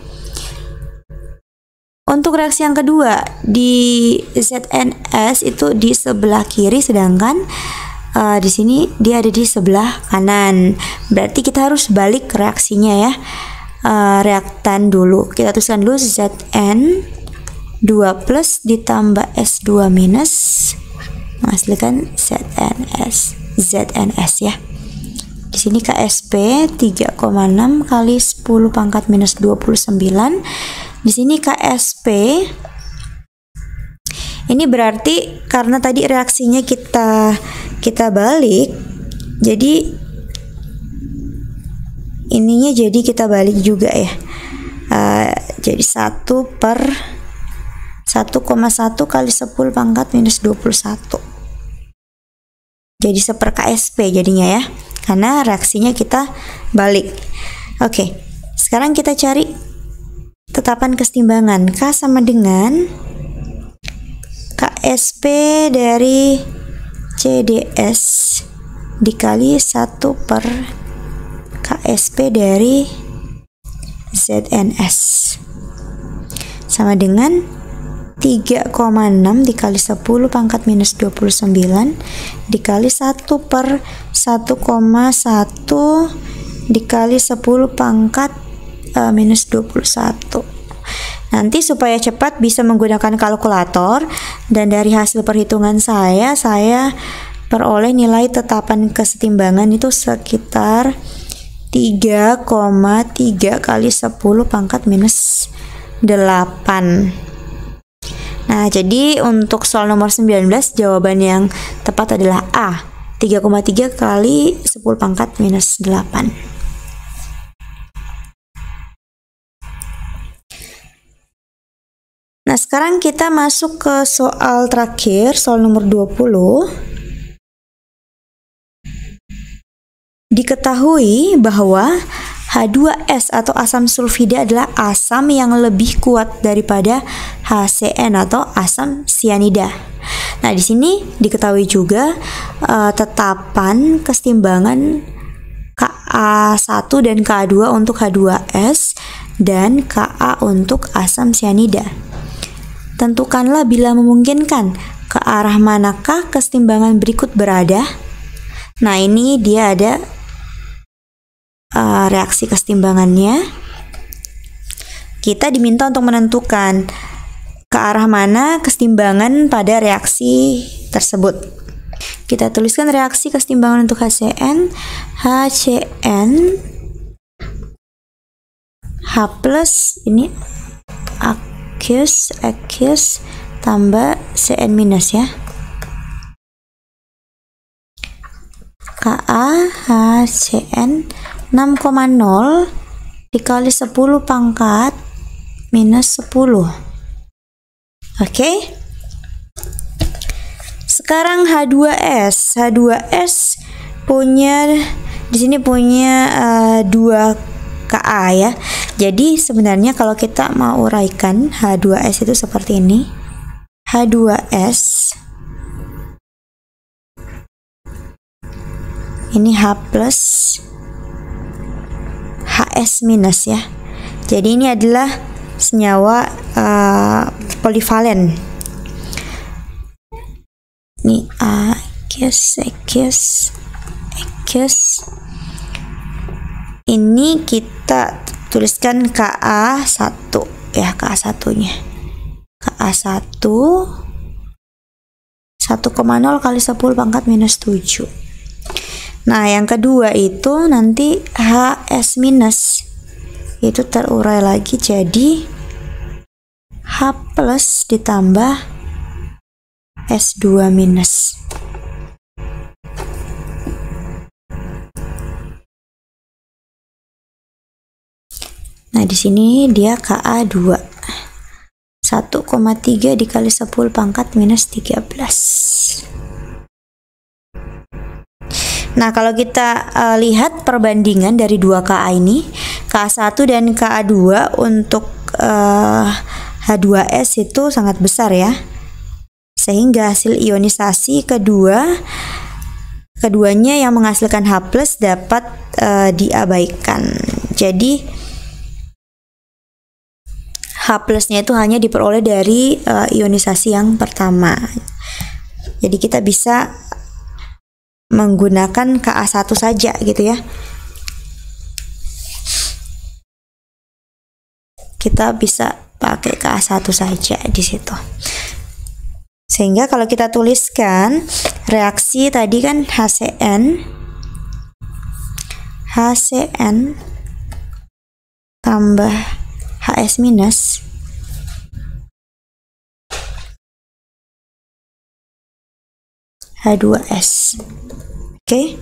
Untuk reaksi yang kedua, di ZNS itu di sebelah kiri, sedangkan di sini dia ada di sebelah kanan. Berarti kita harus balik reaksinya ya. Reaktan dulu. Kita tuliskan dulu ZN2 plus ditambah S2 minus menghasilkan ZNS ya. Di sini KSP 3,6 kali 10 pangkat minus 29. Di sini KSP ini berarti karena tadi reaksinya kita balik, jadi ininya jadi kita balik juga ya. Jadi 1 per 1,1 kali 10 pangkat minus 21. Jadi 1 per KSP jadinya ya, karena reaksinya kita balik. Oke, sekarang kita cari tetapan kesetimbangan. K sama dengan KSP dari CDS dikali 1 per KSP dari ZNS sama dengan 3,6 dikali 10 pangkat minus 29 dikali 1 per 1,1 dikali 10 pangkat minus 21. Nanti supaya cepat bisa menggunakan kalkulator, dan dari hasil perhitungan saya peroleh nilai tetapan kesetimbangan itu sekitar 3,3 kali 10 pangkat minus 8. Nah, jadi untuk soal nomor 19 jawaban yang tepat adalah A, 3,3 kali 10 pangkat minus 8. Nah, sekarang kita masuk ke soal terakhir, soal nomor 20. Diketahui bahwa H2S atau asam sulfida adalah asam yang lebih kuat daripada HCN atau asam sianida. Nah, di sini diketahui juga tetapan kesetimbangan Ka1 dan Ka2 untuk H2S dan Ka untuk asam sianida. Tentukanlah bila memungkinkan ke arah manakah kesetimbangan berikut berada. Nah, ini dia ada reaksi kesetimbangannya. Kita diminta untuk menentukan ke arah mana kesetimbangan pada reaksi tersebut. Kita tuliskan reaksi kesetimbangan untuk HCN H plus ini aqueous tambah Cn minus ya. Ka HCN 6,0 dikali 10 pangkat minus 10. Oke. Sekarang H2S punya di sini punya 2 Ka ya. Jadi sebenarnya kalau kita mau uraikan H2S itu seperti ini. H2S ini H plus HS minus ya. Jadi ini adalah senyawa polivalen. Ini X. Ini kita tuliskan Ka1 ya, Ka1-nya. Ka1 1,0 kali 10 pangkat minus 7. Nah, yang kedua itu nanti HS minus. Itu terurai lagi jadi H plus ditambah S2 minus. Nah, di sini dia Ka2. 1,3 dikali 10 pangkat minus 13. Nah, kalau kita lihat perbandingan dari dua Ka ini, Ka1 dan Ka2 untuk H2S itu sangat besar ya. Sehingga hasil ionisasi keduanya yang menghasilkan H+ dapat diabaikan. Jadi H+-nya itu hanya diperoleh dari ionisasi yang pertama. Jadi kita bisa menggunakan Ka1 saja gitu ya. Kita bisa pakai Ka1 saja di situ. Sehingga kalau kita tuliskan reaksi tadi kan HCN tambah HS minus H2S. Oke.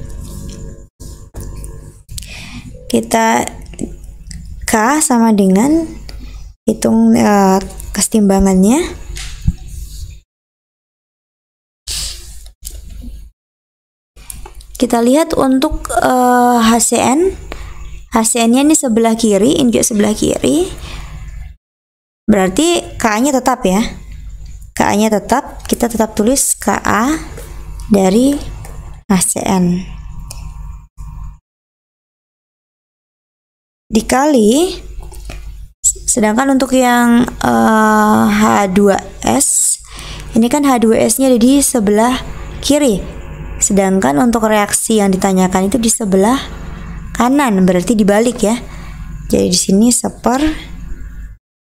Kita K sama dengan hitung kesetimbangannya. Kita lihat untuk HCN-nya ini sebelah kiri, ini juga sebelah kiri. Berarti Ka-nya tetap ya. Ka-nya tetap, kita tetap tulis Ka dari HCN. Dikali, sedangkan untuk yang H2S, ini kan H2S-nya ada di sebelah kiri. Sedangkan untuk reaksi yang ditanyakan itu di sebelah kanan, berarti dibalik ya. Jadi di sini seper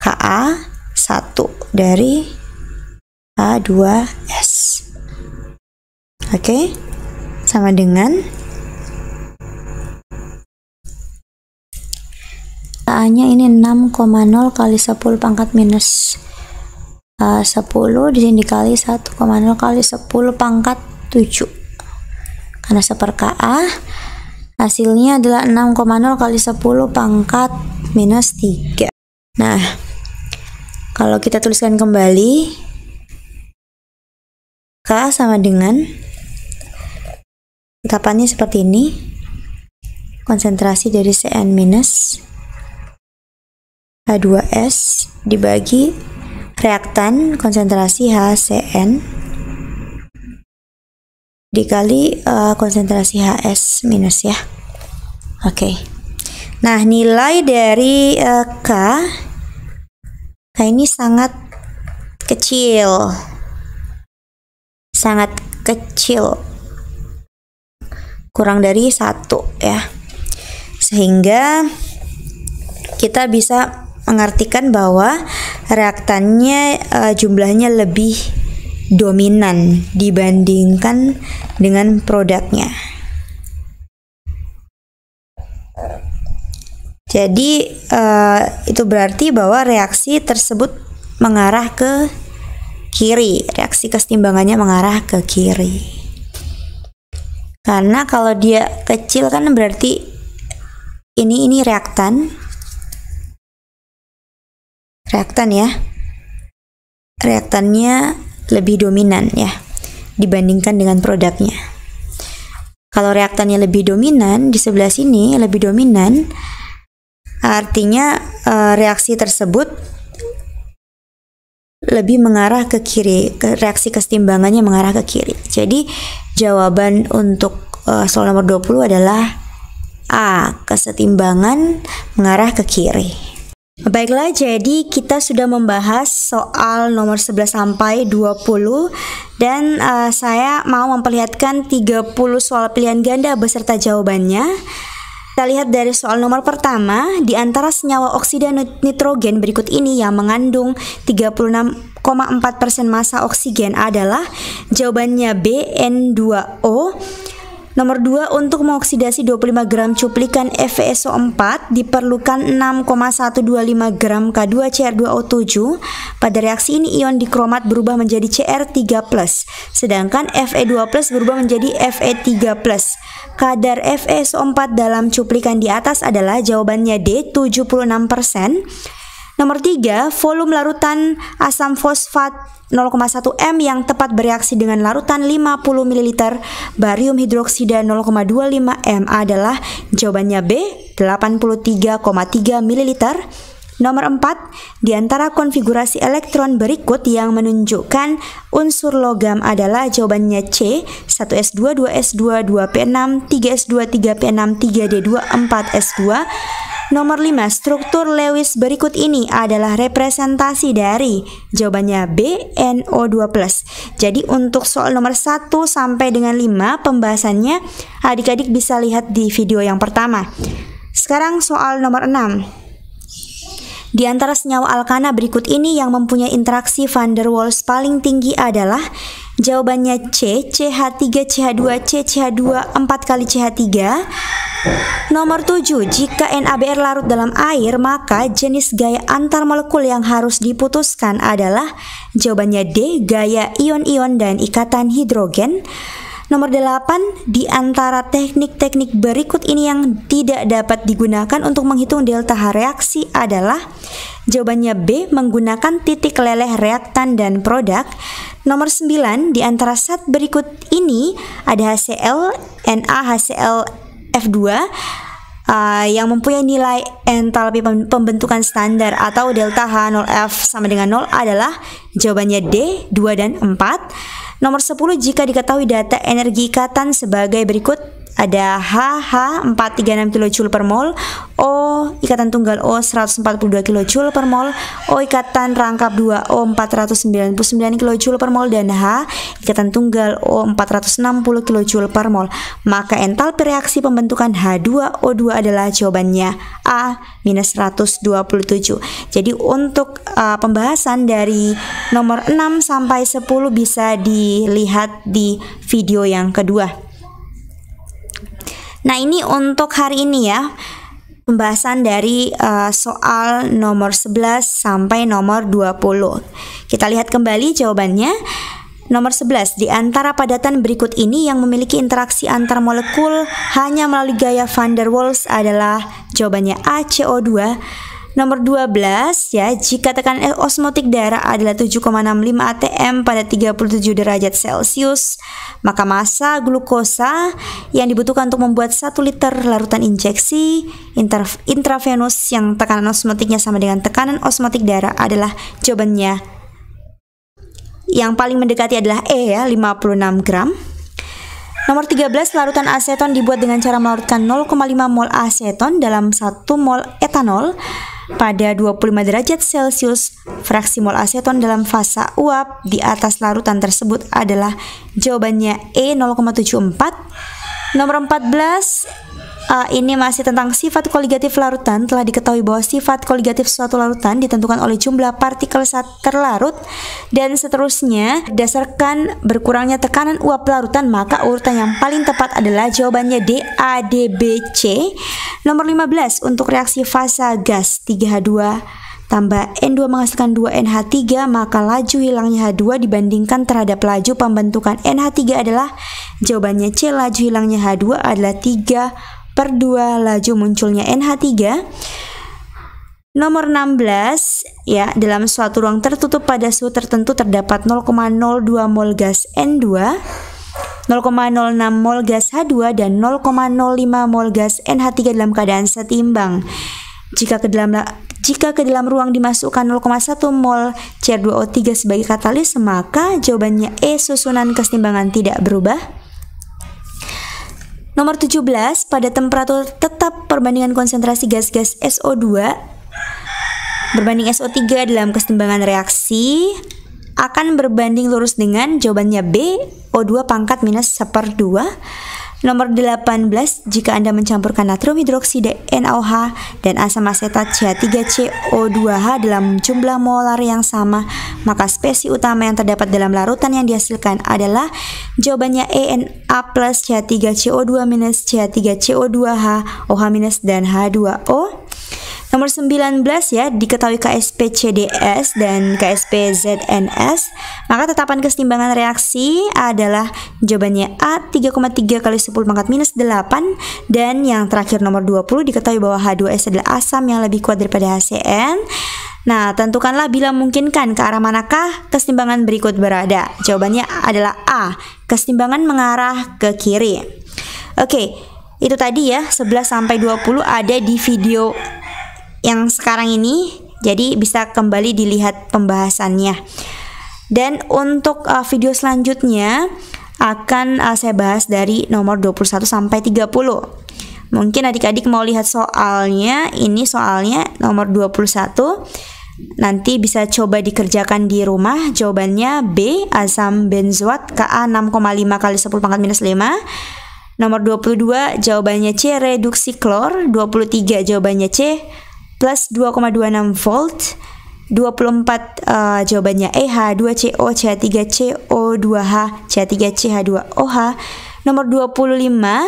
Ka1 dari H2S. Oke, sama dengan Ka-nya ini 6,0 kali 10 pangkat minus 10, di sini dikali 1,0 kali 10 pangkat 7. Karena seper Ka, hasilnya adalah 6,0 kali 10 pangkat minus 3. Nah, kalau kita tuliskan kembali, K sama dengan, etapannya seperti ini, konsentrasi dari Cn minus H2S dibagi reaktan konsentrasi HCN dikali konsentrasi HS minus ya. Oke. Nah, nilai dari K ini sangat kecil. Sangat kecil. Kurang dari 1 ya. Sehingga kita bisa mengartikan bahwa reaktannya jumlahnya lebih dominan dibandingkan dengan produknya. Jadi itu berarti bahwa reaksi tersebut mengarah ke kiri, reaksi kesetimbangannya mengarah ke kiri. Karena kalau dia kecil kan berarti ini reaktan ya. Reaktannya lebih dominan ya dibandingkan dengan produknya. Kalau reaktannya lebih dominan di sebelah sini lebih dominan, artinya reaksi tersebut lebih mengarah ke kiri, reaksi kesetimbangannya mengarah ke kiri. Jadi jawaban untuk soal nomor 20 adalah A, kesetimbangan mengarah ke kiri. Baiklah, jadi kita sudah membahas soal nomor 11 sampai 20 dan saya mau memperlihatkan 30 soal pilihan ganda beserta jawabannya. Kita lihat dari soal nomor pertama, di antara senyawa oksida nitrogen berikut ini yang mengandung 36,4% massa oksigen adalah jawabannya B, N2O. Nomor 2, untuk mengoksidasi 25 gram cuplikan FeSO4 diperlukan 6,125 gram K2Cr2O7. Pada reaksi ini ion dikromat berubah menjadi Cr3+, sedangkan Fe2+ berubah menjadi Fe3+. Kadar FeSO4 dalam cuplikan di atas adalah jawabannya D, 76%. Nomor 3, volume larutan asam fosfat 0,1 m yang tepat bereaksi dengan larutan 50 ml barium hidroksida 0,25 m adalah jawabannya B, 83,3 ml. Nomor 4, di antara konfigurasi elektron berikut yang menunjukkan unsur logam adalah jawabannya C, 1s2, 2s2, 2p6, 3s2, 3p6, 3d2, 4s2. Nomor 5, struktur Lewis berikut ini adalah representasi dari jawabannya B, NO2+. Jadi untuk soal nomor 1 sampai dengan 5 pembahasannya adik-adik bisa lihat di video yang pertama. Sekarang soal nomor 6. Di antara senyawa alkana berikut ini yang mempunyai interaksi van der Waals paling tinggi adalah jawabannya C, CH3CH2 CCH2 4 kali CH3. Nomor 7, jika NaBr larut dalam air, maka jenis gaya antar molekul yang harus diputuskan adalah jawabannya D, gaya ion-ion dan ikatan hidrogen. Nomor 8, di antara teknik-teknik berikut ini yang tidak dapat digunakan untuk menghitung delta H reaksi adalah jawabannya B, menggunakan titik leleh reaktan dan produk. Nomor 9, di antara zat berikut ini ada HCl, NaHCl F2 yang mempunyai nilai entalpi pembentukan standar atau delta H0F sama dengan 0 adalah jawabannya D, 2 dan 4. Nomor 10, jika diketahui data energi ikatan sebagai berikut, ada HH 436 kJ per mol, O ikatan tunggal O 142 kJ per mol, O ikatan rangkap 2 O 499 kJ per mol, dan H ikatan tunggal O 460 kJ per mol. Maka entalpi reaksi pembentukan H2O2 adalah jawabannya A, minus 127. Jadi untuk pembahasan dari nomor 6 sampai 10 bisa dilihat di video yang kedua. Nah, ini untuk hari ini ya, pembahasan dari soal nomor 11 sampai nomor 20. Kita lihat kembali jawabannya. Nomor 11, di antara padatan berikut ini yang memiliki interaksi antar molekul hanya melalui gaya van der Waals adalah jawabannya A, CO2. Nomor 12 ya, jika tekanan osmotik darah adalah 7,65 atm pada 37 derajat Celcius, maka massa glukosa yang dibutuhkan untuk membuat 1 liter larutan injeksi intravenus yang tekanan osmotiknya sama dengan tekanan osmotik darah adalah jawabannya yang paling mendekati adalah E ya, 56 gram. Nomor 13, larutan aseton dibuat dengan cara melarutkan 0,5 mol aseton dalam 1 mol etanol pada 25 derajat Celcius. Fraksi mol aseton dalam fase uap di atas larutan tersebut adalah jawabannya E, 0,74. Nomor 14, ini masih tentang sifat koligatif larutan. Telah diketahui bahwa sifat koligatif suatu larutan ditentukan oleh jumlah partikel saat terlarut dan seterusnya. Berdasarkan berkurangnya tekanan uap larutan, maka urutan yang paling tepat adalah jawabannya D, A, D, B, C. Nomor 15, untuk reaksi fasa gas 3H2 tambah N2 menghasilkan 2NH3, maka laju hilangnya H2 dibandingkan terhadap laju pembentukan NH3 adalah jawabannya C, laju hilangnya H2 adalah 3/2 laju munculnya NH3. Nomor 16, ya, dalam suatu ruang tertutup pada suhu tertentu terdapat 0,02 mol gas N2, 0,06 mol gas H2 dan 0,05 mol gas NH3 dalam keadaan setimbang. Jika ke dalam ruang dimasukkan 0,1 mol Cr2O3 sebagai katalis, maka jawabannya E, susunan kesetimbangan tidak berubah. Nomor 17, pada temperatur tetap perbandingan konsentrasi gas-gas SO2 berbanding SO3 dalam kesetimbangan reaksi akan berbanding lurus dengan jawabannya B, O2 pangkat minus 1/2. Nomor 18, jika Anda mencampurkan natrium hidroksida NaOH dan asam asetat CH3CO2H dalam jumlah molar yang sama, maka spesies utama yang terdapat dalam larutan yang dihasilkan adalah jawabannya E, Na plus CH3CO2 minus CH3CO2H, OH minus dan H2O. Nomor 19 ya, diketahui KSP CDS dan KSP ZNS, maka tetapan kesetimbangan reaksi adalah jawabannya A 3,3 kali 10 pangkat minus 8, dan yang terakhir nomor 20 diketahui bahwa H2S adalah asam yang lebih kuat daripada HCN. Nah, tentukanlah bila memungkinkan ke arah manakah kesetimbangan berikut berada. Jawabannya adalah A, kesetimbangan mengarah ke kiri. Oke, itu tadi ya 11 sampai 20 ada di video yang sekarang ini, jadi bisa kembali dilihat pembahasannya. Dan untuk video selanjutnya akan saya bahas dari nomor 21 sampai 30. Mungkin adik-adik mau lihat soalnya, ini soalnya nomor 21. Nanti bisa coba dikerjakan di rumah. Jawabannya B, asam benzoat Ka 6,5 kali 10 pangkat minus 5. Nomor 22 jawabannya C, reduksi klor. 23 jawabannya C, plus 2,26 volt. 24 jawabannya E, H2CO, CH3CO2H, CH3CH2OH. Nomor 25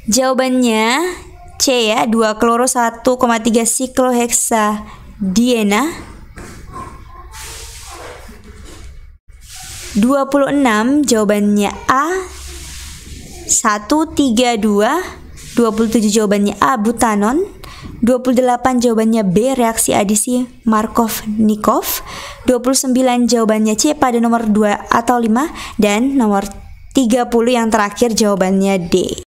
jawabannya C ya, 2 kloro 1,3 siklohexadiena. 26 jawabannya A, 132. 27 jawabannya A, butanon. 28 jawabannya B, reaksi adisi Markov-Nikov. 29 jawabannya C pada nomor 2 atau 5. Dan nomor 30 yang terakhir jawabannya D.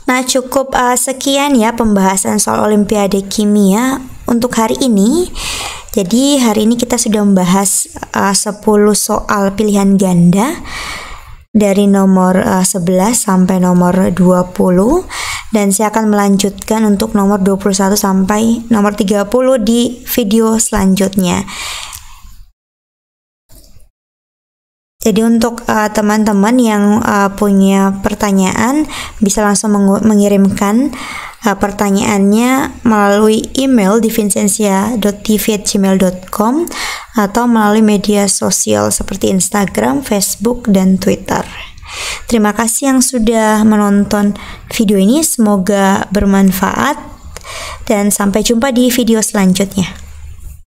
Nah, cukup sekian ya pembahasan soal Olimpiade Kimia untuk hari ini. Jadi hari ini kita sudah membahas 10 soal pilihan ganda dari nomor 11 sampai nomor 20, dan saya akan melanjutkan untuk nomor 21 sampai nomor 30 di video selanjutnya. Jadi untuk teman-teman yang punya pertanyaan bisa langsung mengirimkan pertanyaannya melalui email di vincentia.tv@gmail.com atau melalui media sosial seperti Instagram, Facebook, dan Twitter. Terima kasih yang sudah menonton video ini, semoga bermanfaat dan sampai jumpa di video selanjutnya.